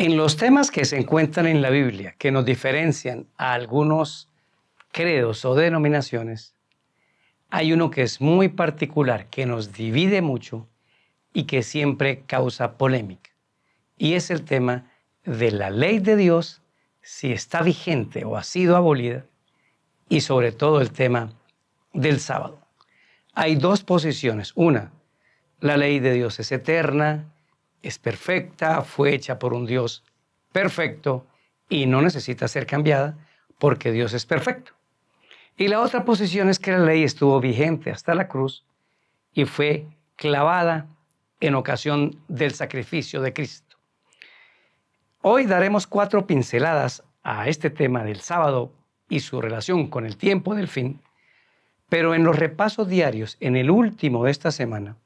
En los temas que se encuentran en la Biblia, que nos diferencian a algunos credos o denominaciones, hay uno que es muy particular, que nos divide mucho y que siempre causa polémica. Y es el tema de la ley de Dios, si está vigente o ha sido abolida, y sobre todo el tema del sábado. Hay dos posiciones. Una, la ley de Dios es eterna, es perfecta, fue hecha por un Dios perfecto y no necesita ser cambiada porque Dios es perfecto. Y la otra posición es que la ley estuvo vigente hasta la cruz y fue clavada en ocasión del sacrificio de Cristo. Hoy daremos 4 pinceladas a este tema del sábado y su relación con el tiempo del fin, pero en los repasos diarios, en el último de esta semana,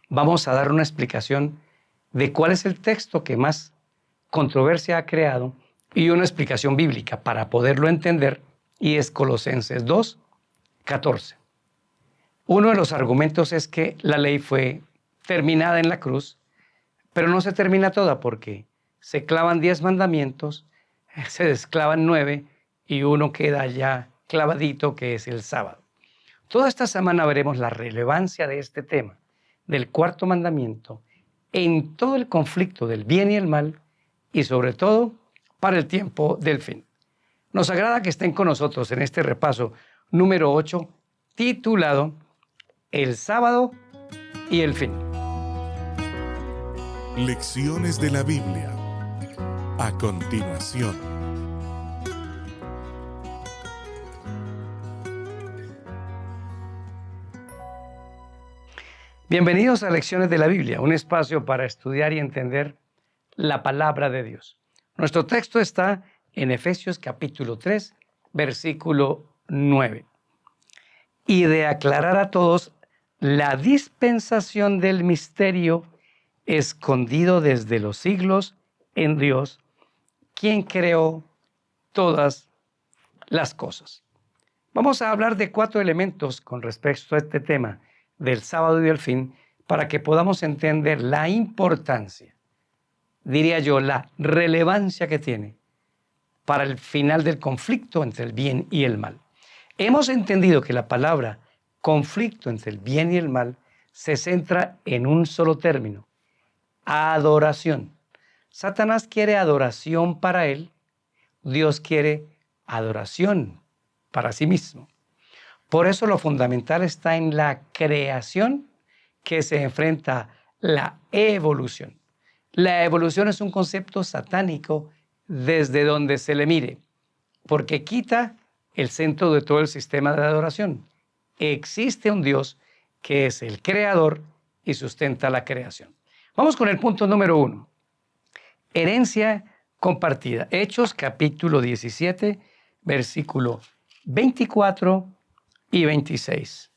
vamos a dar una explicación de cuál es el texto que más controversia ha creado y una explicación bíblica para poderlo entender, y es Colosenses 2:14. Uno de los argumentos es que la ley fue terminada en la cruz, pero no se termina toda porque se clavan 10 mandamientos, se desclavan 9 y uno queda ya clavadito, que es el sábado. Toda esta semana veremos la relevancia de este tema, del cuarto mandamiento, en todo el conflicto del bien y el mal y sobre todo para el tiempo del fin. Nos agrada que estén con nosotros en este repaso número 8, titulado El sábado y el fin. Lecciones de la Biblia. A continuación. Bienvenidos a Lecciones de la Biblia, un espacio para estudiar y entender la palabra de Dios. Nuestro texto está en Efesios capítulo 3, versículo 9. Y de aclarar a todos la dispensación del misterio escondido desde los siglos en Dios, quien creó todas las cosas. Vamos a hablar de 4 elementos con respecto a este tema del sábado y del fin para que podamos entender la importancia, diría yo, la relevancia que tiene para el final del conflicto entre el bien y el mal. Hemos entendido que la palabra conflicto entre el bien y el mal se centra en un solo término: adoración. Satanás quiere adoración para él, Dios quiere adoración para sí mismo. Por eso lo fundamental está en la creación, que se enfrenta a la evolución. La evolución es un concepto satánico desde donde se le mire, porque quita el centro de todo el sistema de adoración. Existe un Dios que es el creador y sustenta la creación. Vamos con el punto número 1. Herencia compartida. Hechos capítulo 17, versículo 24 y 26.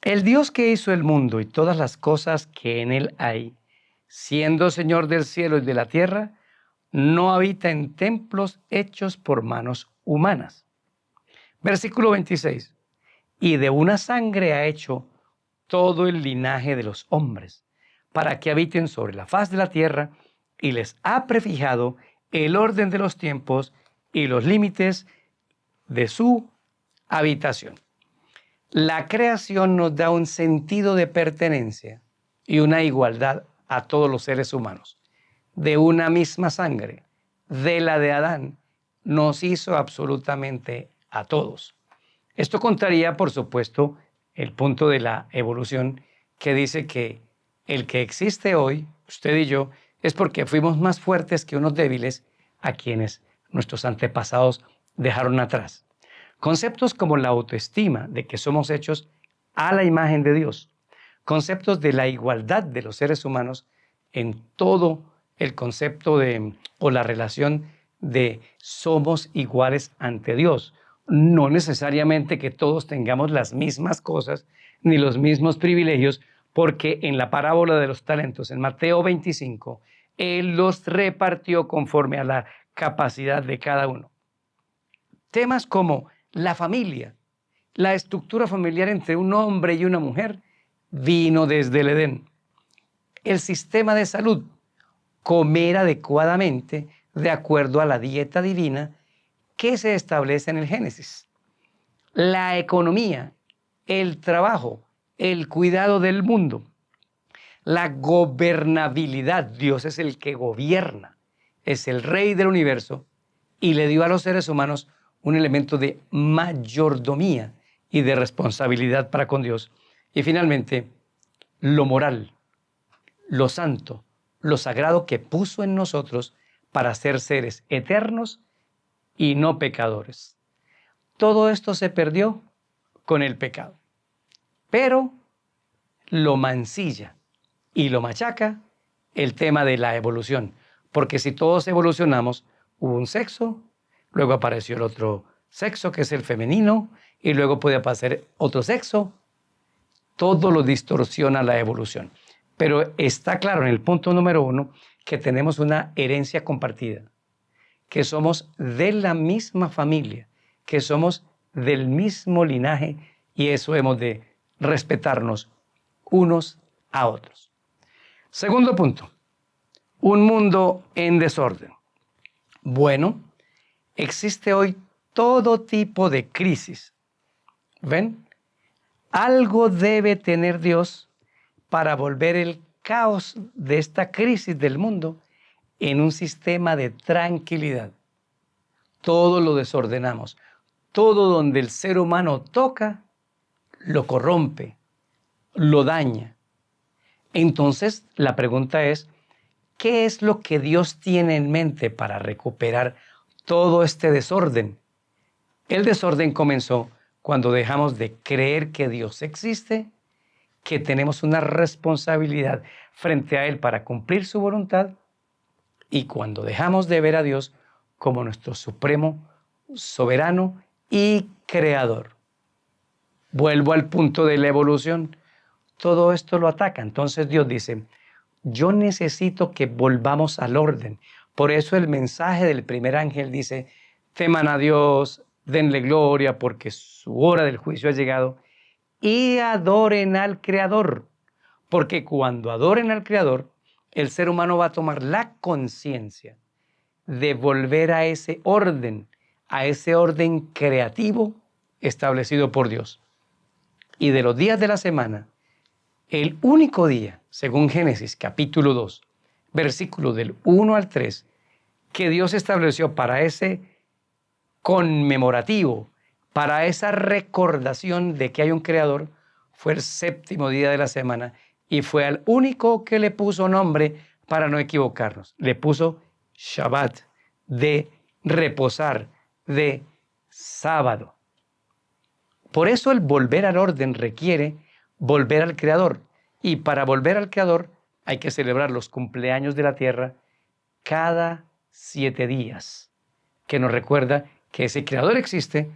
El Dios que hizo el mundo y todas las cosas que en él hay, siendo Señor del cielo y de la tierra, no habita en templos hechos por manos humanas. Versículo 26. Y de una sangre ha hecho todo el linaje de los hombres, para que habiten sobre la faz de la tierra, y les ha prefijado el orden de los tiempos y los límites de su habitación. La creación nos da un sentido de pertenencia y una igualdad a todos los seres humanos. De una misma sangre, de la de Adán, nos hizo absolutamente a todos. Esto contraría, por supuesto, el punto de la evolución, que dice que el que existe hoy, usted y yo, es porque fuimos más fuertes que unos débiles a quienes nuestros antepasados dejaron atrás. Conceptos como la autoestima, de que somos hechos a la imagen de Dios. Conceptos de la igualdad de los seres humanos en todo el concepto o la relación de somos iguales ante Dios. No necesariamente que todos tengamos las mismas cosas ni los mismos privilegios, porque en la parábola de los talentos, en Mateo 25, Él los repartió conforme a la capacidad de cada uno. Temas como la familia, la estructura familiar entre un hombre y una mujer, vino desde el Edén. El sistema de salud, comer adecuadamente de acuerdo a la dieta divina que se establece en el Génesis. La economía, el trabajo, el cuidado del mundo, la gobernabilidad. Dios es el que gobierna, es el rey del universo y le dio a los seres humanos un elemento de mayordomía y de responsabilidad para con Dios. Y finalmente, lo moral, lo santo, lo sagrado que puso en nosotros para ser seres eternos y no pecadores. Todo esto se perdió con el pecado, pero lo mancilla y lo machaca el tema de la evolución, porque si todos evolucionamos, hubo un sexo, luego apareció el otro sexo que es el femenino y luego puede aparecer otro sexo, todo lo distorsiona la evolución. Pero está claro en el punto número 1 que tenemos una herencia compartida, que somos de la misma familia, que somos del mismo linaje y eso hemos de respetarnos unos a otros. Segundo punto, un mundo en desorden. Bueno, existe hoy todo tipo de crisis. ¿Ven? Algo debe tener Dios para volver el caos de esta crisis del mundo en un sistema de tranquilidad. Todo lo desordenamos. Todo donde el ser humano toca, lo corrompe, lo daña. Entonces, la pregunta es, ¿qué es lo que Dios tiene en mente para recuperar todo este desorden? El desorden comenzó cuando dejamos de creer que Dios existe, que tenemos una responsabilidad frente a Él para cumplir su voluntad, y cuando dejamos de ver a Dios como nuestro supremo, soberano y creador. Vuelvo al punto de la evolución. Todo esto lo ataca. Entonces Dios dice, yo necesito que volvamos al orden. Por eso el mensaje del primer ángel dice, teman a Dios, denle gloria porque su hora del juicio ha llegado y adoren al Creador. Porque cuando adoren al Creador, el ser humano va a tomar la conciencia de volver a ese orden creativo establecido por Dios. Y de los días de la semana, el único día, según Génesis capítulo 2, versículo del 1 al 3, que Dios estableció para ese conmemorativo, para esa recordación de que hay un creador, fue el séptimo día de la semana y fue al único que le puso nombre para no equivocarnos. Le puso Shabbat, de reposar, de sábado. Por eso el volver al orden requiere volver al Creador. Y para volver al Creador hay que celebrar los cumpleaños de la tierra cada 7 días, que nos recuerda que ese Creador existe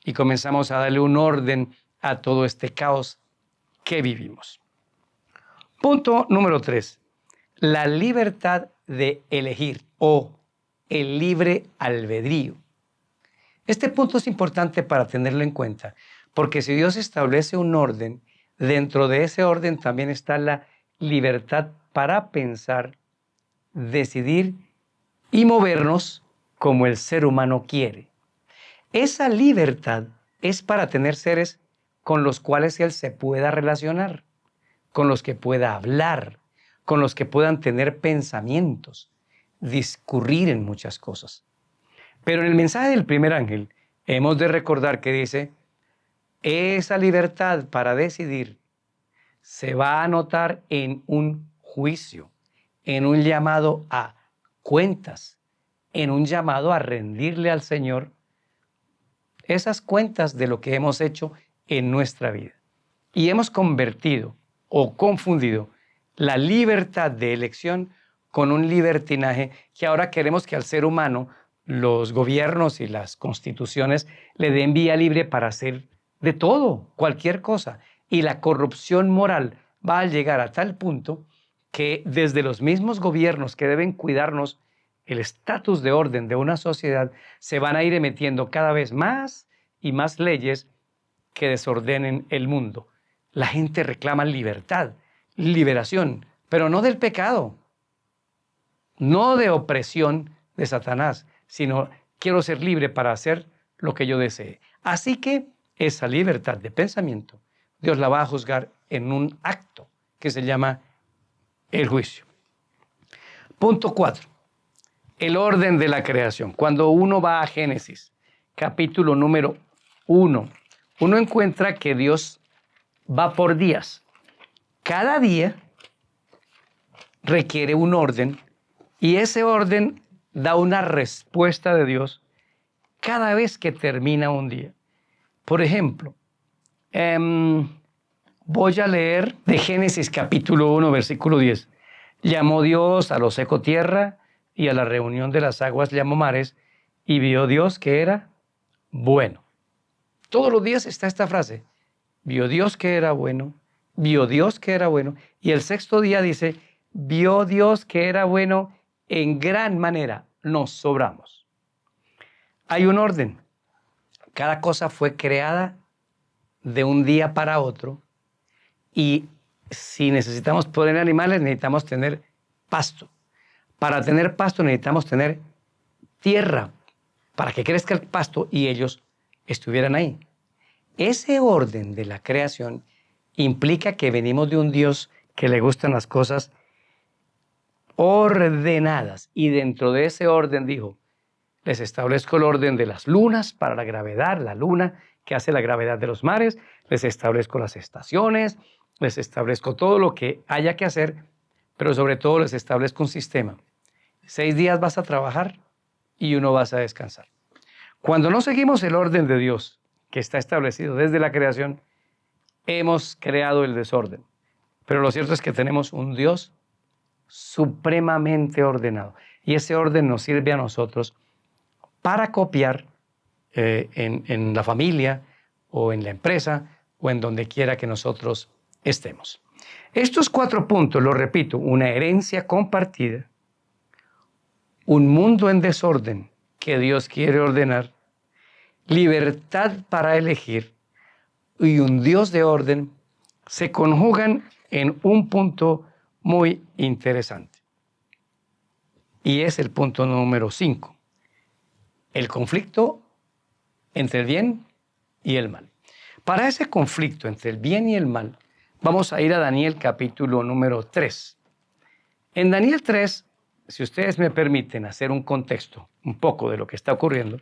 y comenzamos a darle un orden a todo este caos que vivimos. Punto número 3. La libertad de elegir o el libre albedrío. Este punto es importante para tenerlo en cuenta, porque si Dios establece un orden, dentro de ese orden también está la libertad para pensar, decidir y movernos como el ser humano quiere. Esa libertad es para tener seres con los cuales Él se pueda relacionar, con los que pueda hablar, con los que puedan tener pensamientos, discurrir en muchas cosas. Pero en el mensaje del primer ángel hemos de recordar que dice, esa libertad para decidir se va a notar en un juicio, en un llamado a cuentas, en un llamado a rendirle al Señor esas cuentas de lo que hemos hecho en nuestra vida. Y hemos convertido o confundido la libertad de elección con un libertinaje que ahora queremos que al ser humano los gobiernos y las constituciones le den vía libre para hacer de todo, cualquier cosa. Y la corrupción moral va a llegar a tal punto que desde los mismos gobiernos que deben cuidarnos el estatus de orden de una sociedad, se van a ir emitiendo cada vez más y más leyes que desordenen el mundo. La gente reclama libertad, liberación, pero no del pecado. no de opresión de Satanás, sino quiero ser libre para hacer lo que yo desee. Así que esa libertad de pensamiento, Dios la va a juzgar en un acto que se llama el juicio. Punto 4. El orden de la creación. Cuando uno va a Génesis, capítulo número 1, uno encuentra que Dios va por días. Cada día requiere un orden y ese orden da una respuesta de Dios cada vez que termina un día. Por ejemplo, voy a leer de Génesis capítulo 1, versículo 10. Llamó Dios a lo seco tierra y a la reunión de las aguas llamó mares, y vio Dios que era bueno. Todos los días está esta frase. Vio Dios que era bueno, vio Dios que era bueno. Y el sexto día dice, vio Dios que era bueno en gran manera. Nos sobramos. Hay un orden. Cada cosa fue creada de un día para otro. Y si necesitamos poner animales, necesitamos tener pasto. Para tener pasto necesitamos tener tierra para que crezca el pasto y ellos estuvieran ahí. Ese orden de la creación implica que venimos de un Dios que le gustan las cosas ordenadas. Y dentro de ese orden dijo, les establezco el orden de las lunas para la gravedad, la luna que hace la gravedad de los mares, les establezco las estaciones, les establezco todo lo que haya que hacer, pero sobre todo les establezco un sistema. 6 días vas a trabajar y 1 vas a descansar. Cuando no seguimos el orden de Dios, que está establecido desde la creación, hemos creado el desorden. Pero lo cierto es que tenemos un Dios supremamente ordenado. Y ese orden nos sirve a nosotros para copiar en la familia o en la empresa o en donde quiera que nosotros estemos. Estos 4 puntos, lo repito, una herencia compartida, un mundo en desorden que Dios quiere ordenar, libertad para elegir y un Dios de orden se conjugan en un punto muy interesante. Y es el punto número 5. El conflicto entre el bien y el mal. Para ese conflicto entre el bien y el mal, vamos a ir a Daniel capítulo número 3. En Daniel 3, si ustedes me permiten hacer un contexto, un poco de lo que está ocurriendo,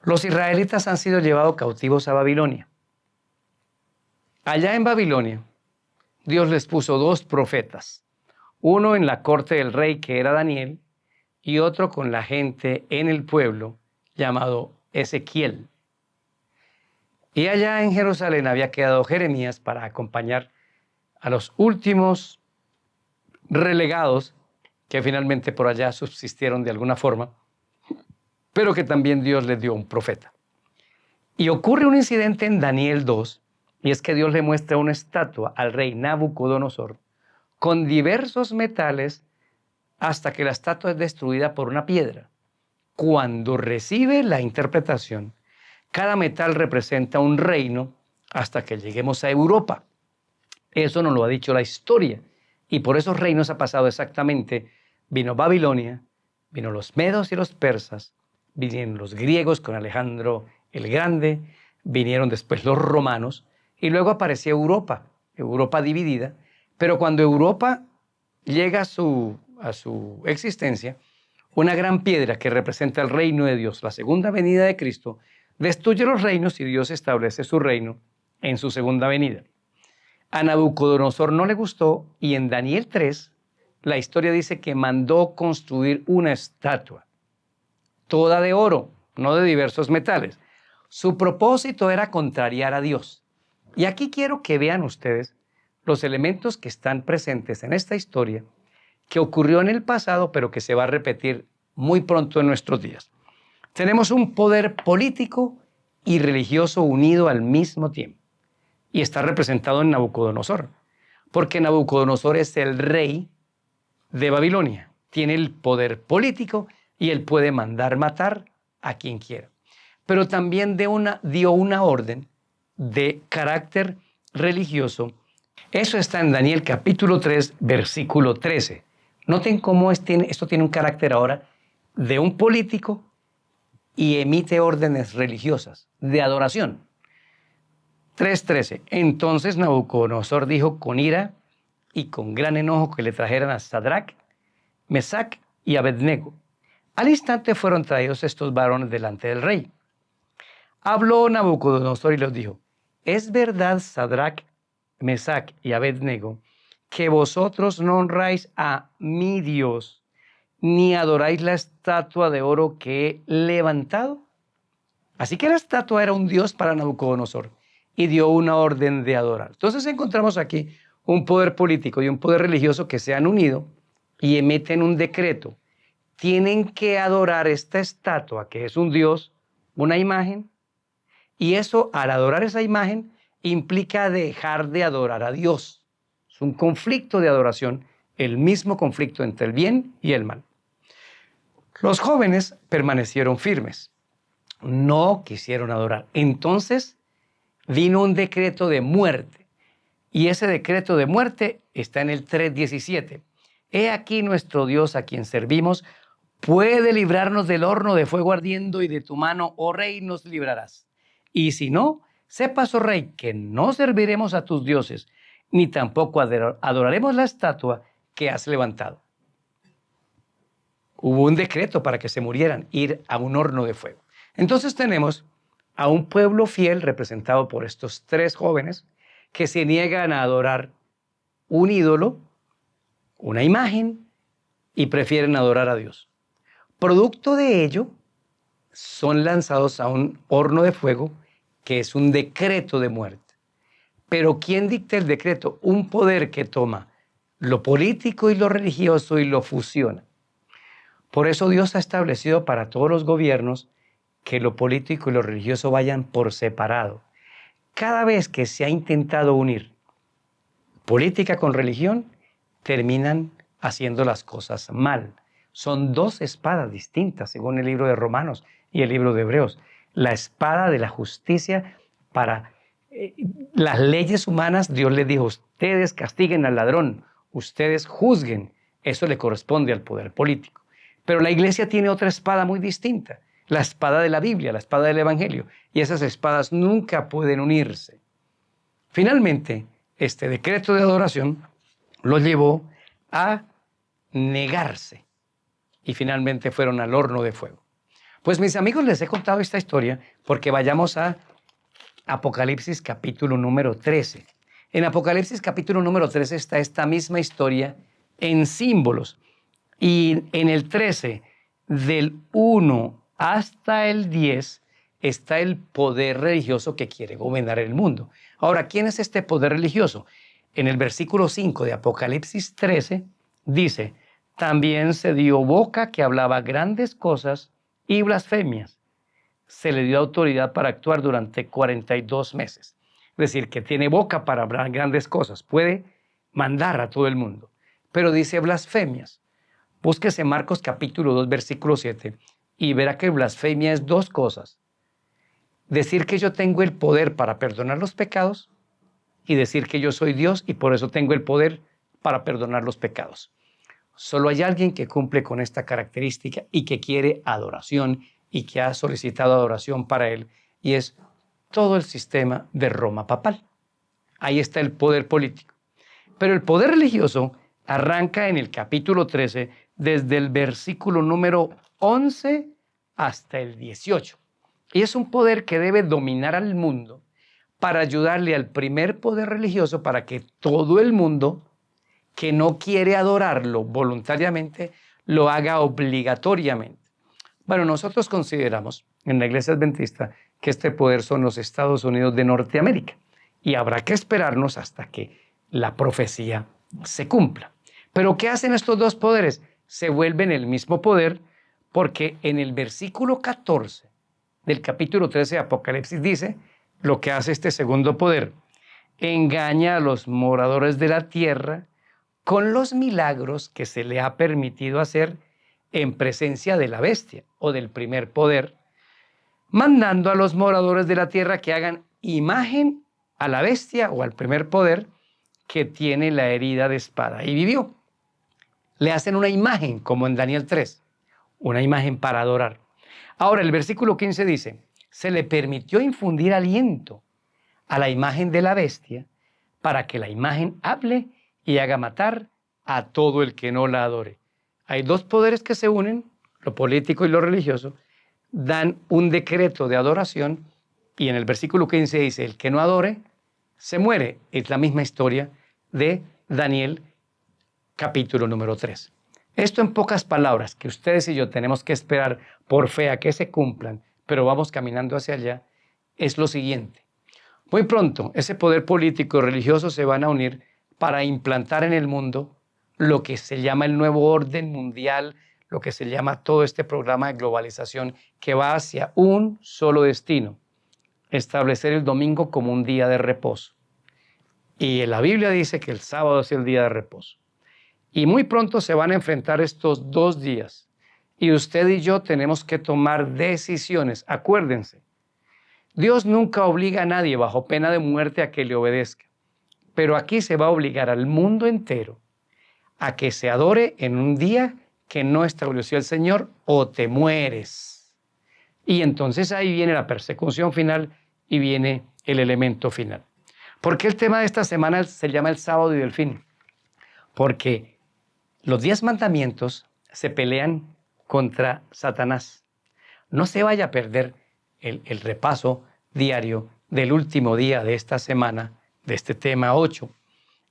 los israelitas han sido llevados cautivos a Babilonia. Allá en Babilonia, Dios les puso 2 profetas, uno en la corte del rey, que era Daniel, y otro con la gente en el pueblo, llamado Ezequiel. Y allá en Jerusalén había quedado Jeremías para acompañar a los últimos relegados que finalmente por allá subsistieron de alguna forma, pero que también Dios les dio un profeta. Y ocurre un incidente en Daniel 2, y es que Dios le muestra una estatua al rey Nabucodonosor con diversos metales hasta que la estatua es destruida por una piedra. Cuando recibe la interpretación, cada metal representa un reino hasta que lleguemos a Europa. Eso nos lo ha dicho la historia. Y por esos reinos ha pasado exactamente. Vino Babilonia, vino los medos y los persas, vinieron los griegos con Alejandro el Grande, vinieron después los romanos y luego apareció Europa, Europa dividida. Pero cuando Europa llega a su existencia, una gran piedra que representa el reino de Dios, la segunda venida de Cristo, destruye los reinos y Dios establece su reino en su segunda venida. A Nabucodonosor no le gustó y en Daniel 3 la historia dice que mandó construir una estatua, toda de oro, no de diversos metales. Su propósito era contrariar a Dios. Y aquí quiero que vean ustedes los elementos que están presentes en esta historia, que ocurrió en el pasado, pero que se va a repetir muy pronto en nuestros días. Tenemos un poder político y religioso unido al mismo tiempo. Y está representado en Nabucodonosor, porque Nabucodonosor es el rey de Babilonia. Tiene el poder político y él puede mandar matar a quien quiera. Pero también dio una orden de carácter religioso. Eso está en Daniel capítulo 3, versículo 13. Noten cómo esto tiene un carácter ahora de un político y emite órdenes religiosas de adoración. 3:13. Entonces Nabucodonosor dijo con ira y con gran enojo que le trajeran a Sadrach, Mesach y Abednego. Al instante fueron traídos estos varones delante del rey. Habló Nabucodonosor y les dijo: ¿es verdad, Sadrach, Mesach y Abednego, que vosotros no honráis a mi Dios, ni adoráis la estatua de oro que he levantado? Así que la estatua era un dios para Nabucodonosor y dio una orden de adorar. Entonces encontramos aquí un poder político y un poder religioso que se han unido y emiten un decreto. Tienen que adorar esta estatua, que es un dios, una imagen, y eso, al adorar esa imagen, implica dejar de adorar a Dios. Es un conflicto de adoración, el mismo conflicto entre el bien y el mal. Los jóvenes permanecieron firmes, no quisieron adorar. Entonces vino un decreto de muerte, y ese decreto de muerte está en el 3:17. He aquí nuestro Dios a quien servimos puede librarnos del horno de fuego ardiendo, y de tu mano, oh rey, nos librarás. Y si no, sepas, oh rey, que no serviremos a tus dioses, ni tampoco adoraremos la estatua que has levantado. Hubo un decreto para que se murieran, ir a un horno de fuego. Entonces tenemos a un pueblo fiel representado por estos 3 jóvenes que se niegan a adorar un ídolo, una imagen, y prefieren adorar a Dios. Producto de ello, son lanzados a un horno de fuego, que es un decreto de muerte. Pero ¿quién dicta el decreto? Un poder que toma lo político y lo religioso y lo fusiona. Por eso Dios ha establecido para todos los gobiernos que lo político y lo religioso vayan por separado. Cada vez que se ha intentado unir política con religión, terminan haciendo las cosas mal. Son 2 espadas distintas, según el libro de Romanos y el libro de Hebreos. La espada de la justicia para las leyes humanas. Dios les dijo: ustedes castiguen al ladrón, ustedes juzguen. Eso le corresponde al poder político. Pero la iglesia tiene otra espada muy distinta, la espada de la Biblia, la espada del Evangelio. Y esas espadas nunca pueden unirse. Finalmente, este decreto de adoración los llevó a negarse, y finalmente fueron al horno de fuego. Pues mis amigos, les he contado esta historia porque vayamos a Apocalipsis capítulo número 13. En Apocalipsis capítulo número 13 está esta misma historia en símbolos. Y en el 13, del 1 hasta el 10, está el poder religioso que quiere gobernar el mundo. Ahora, ¿quién es este poder religioso? En el versículo 5 de Apocalipsis 13 dice: también se dio boca que hablaba grandes cosas y blasfemias. Se le dio autoridad para actuar durante 42 meses. Es decir, que tiene boca para hablar grandes cosas, puede mandar a todo el mundo. Pero dice blasfemias. Búsquese Marcos capítulo 2, versículo 7, y verá que blasfemia es 2 cosas. Decir que yo tengo el poder para perdonar los pecados, y decir que yo soy Dios y por eso tengo el poder para perdonar los pecados. Solo hay alguien que cumple con esta característica y que quiere adoración y que ha solicitado adoración para él, y es todo el sistema de Roma papal. Ahí está el poder político. Pero el poder religioso arranca en el capítulo 13, desde el versículo número 11 hasta el 18. Y es un poder que debe dominar al mundo para ayudarle al primer poder religioso para que todo el mundo que no quiere adorarlo voluntariamente lo haga obligatoriamente. Bueno, nosotros consideramos en la Iglesia Adventista que este poder son los Estados Unidos de Norteamérica, y habrá que esperarnos hasta que la profecía se cumpla. Pero ¿qué hacen estos 2 poderes? Se vuelven el mismo poder, porque en el versículo 14 del capítulo 13 de Apocalipsis dice lo que hace este segundo poder: engaña a los moradores de la tierra con los milagros que se le ha permitido hacer en presencia de la bestia o del primer poder, mandando a los moradores de la tierra que hagan imagen a la bestia o al primer poder que tiene la herida de espada y vivió. le hacen una imagen, como en Daniel 3, una imagen para adorar. Ahora, el versículo 15 dice, se le permitió infundir aliento a la imagen de la bestia para que la imagen hable y haga matar a todo el que no la adore. Hay dos poderes que se unen, lo político y lo religioso, dan un decreto de adoración y en el versículo 15 dice, el que no adore se muere. Es la misma historia de Daniel capítulo número 3. Esto en pocas palabras, que ustedes y yo tenemos que esperar por fe a que se cumplan, pero vamos caminando hacia allá, es lo siguiente. Muy pronto, ese poder político y religioso se van a unir para implantar en el mundo lo que se llama el nuevo orden mundial, lo que se llama todo este programa de globalización que va hacia un solo destino, establecer el domingo como un día de reposo. Y la Biblia dice que el sábado es el día de reposo. Y muy pronto se van a enfrentar estos 2 días. Y usted y yo tenemos que tomar decisiones. Acuérdense, Dios nunca obliga a nadie bajo pena de muerte a que le obedezca. Pero aquí se va a obligar al mundo entero a que se adore en un día que no estableció el Señor o te mueres. Y entonces ahí viene la persecución final y viene el elemento final. ¿Por qué el tema de esta semana se llama el sábado y del fin? Porque los 10 mandamientos se pelean contra Satanás. No se vaya a perder el repaso diario del último día de esta semana, de este tema 8,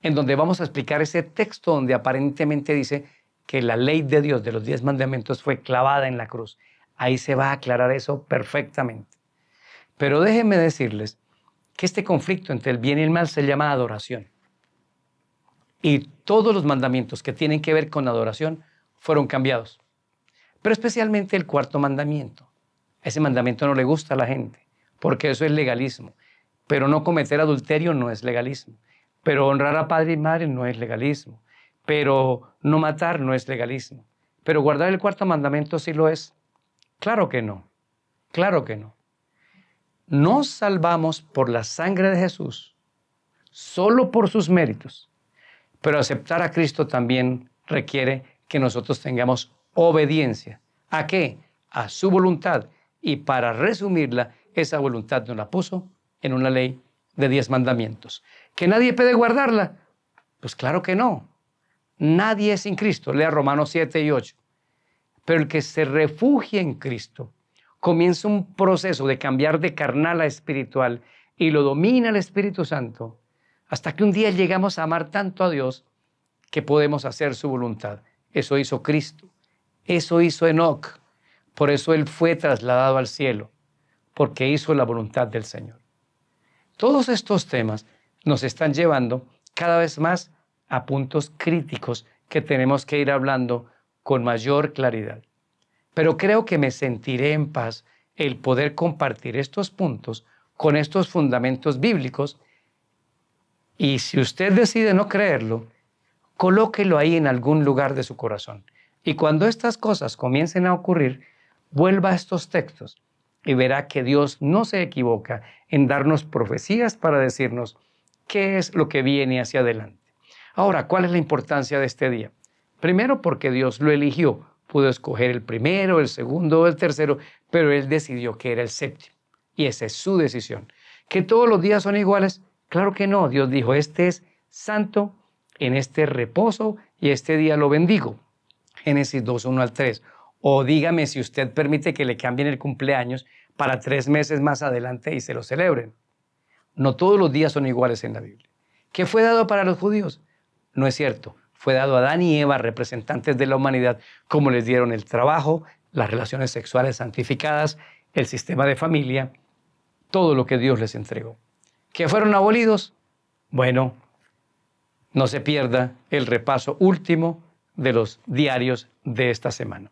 en donde vamos a explicar ese texto donde aparentemente dice que la ley de Dios de los 10 mandamientos fue clavada en la cruz. Ahí se va a aclarar eso perfectamente. Pero déjenme decirles que este conflicto entre el bien y el mal se llama adoración. Y todos los mandamientos que tienen que ver con adoración fueron cambiados. Pero especialmente el 4º mandamiento. Ese mandamiento no le gusta a la gente, porque eso es legalismo. Pero no cometer adulterio no es legalismo. Pero honrar a padre y madre no es legalismo. Pero no matar no es legalismo. Pero guardar el 4º mandamiento sí lo es. Claro que no. Claro que no. Nos salvamos por la sangre de Jesús, solo por sus méritos. Pero aceptar a Cristo también requiere que nosotros tengamos obediencia. ¿A qué? A su voluntad. Y para resumirla, esa voluntad nos la puso en una ley de 10 mandamientos. ¿Que nadie puede guardarla? Pues claro que no. Nadie es sin Cristo. Lea Romanos 7 y 8. Pero el que se refugia en Cristo comienza un proceso de cambiar de carnal a espiritual y lo domina el Espíritu Santo hasta que un día llegamos a amar tanto a Dios que podemos hacer su voluntad. Eso hizo Cristo. Eso hizo Enoc. Por eso él fue trasladado al cielo, porque hizo la voluntad del Señor. Todos estos temas nos están llevando cada vez más a puntos críticos que tenemos que ir hablando con mayor claridad. Pero creo que me sentiré en paz el poder compartir estos puntos con estos fundamentos bíblicos. Y si usted decide no creerlo, colóquelo ahí en algún lugar de su corazón. Y cuando estas cosas comiencen a ocurrir, vuelva a estos textos y verá que Dios no se equivoca en darnos profecías para decirnos qué es lo que viene hacia adelante. Ahora, ¿cuál es la importancia de este día? Primero, porque Dios lo eligió. Pudo escoger el primero, el segundo o el tercero, pero Él decidió que era el 7º. Y esa es su decisión. ¿Que todos los días son iguales? Claro que no. Dios dijo, este es santo, en este reposo y este día lo bendigo. Génesis 2, 1 al 3. O dígame si usted permite que le cambien el cumpleaños para 3 meses más adelante y se lo celebren. No todos los días son iguales en la Biblia. ¿Qué fue dado para los judíos? No es cierto. Fue dado a Adán y Eva, representantes de la humanidad, como les dieron el trabajo, las relaciones sexuales santificadas, el sistema de familia, todo lo que Dios les entregó. ¿Que fueron abolidos? Bueno, no se pierda el repaso último de los diarios de esta semana.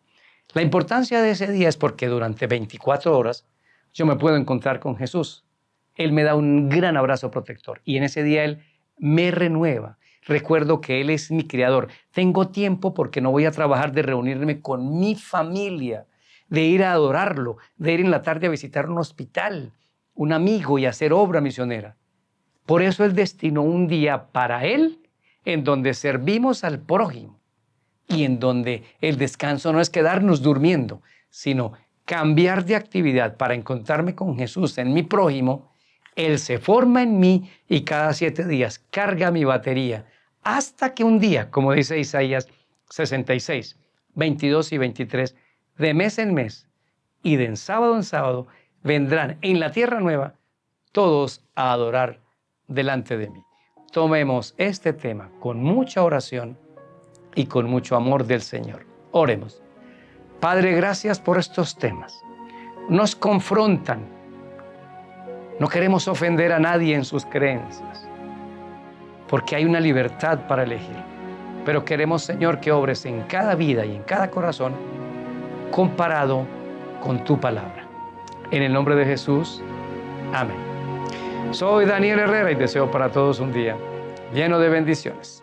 La importancia de ese día es porque durante 24 horas yo me puedo encontrar con Jesús. Él me da un gran abrazo protector y en ese día Él me renueva. Recuerdo que Él es mi creador. Tengo tiempo porque no voy a trabajar de reunirme con mi familia, de ir a adorarlo, de ir en la tarde a visitar un hospital, un amigo y hacer obra misionera. Por eso Él destinó un día para Él en donde servimos al prójimo. y en donde el descanso no es quedarnos durmiendo, sino cambiar de actividad para encontrarme con Jesús en mi prójimo. Él se forma en mí y cada 7 días carga mi batería hasta que un día, como dice Isaías 66, 22 y 23, de mes en mes y de en sábado, vendrán en la tierra nueva todos a adorar delante de mí. Tomemos este tema con mucha oración y con mucho amor del Señor. Oremos. Padre, gracias por estos temas. Nos confrontan. No queremos ofender a nadie en sus creencias, porque hay una libertad para elegir. Pero queremos, Señor, que obres en cada vida y en cada corazón comparado con tu palabra. En el nombre de Jesús, amén. Soy Daniel Herrera y deseo para todos un día lleno de bendiciones.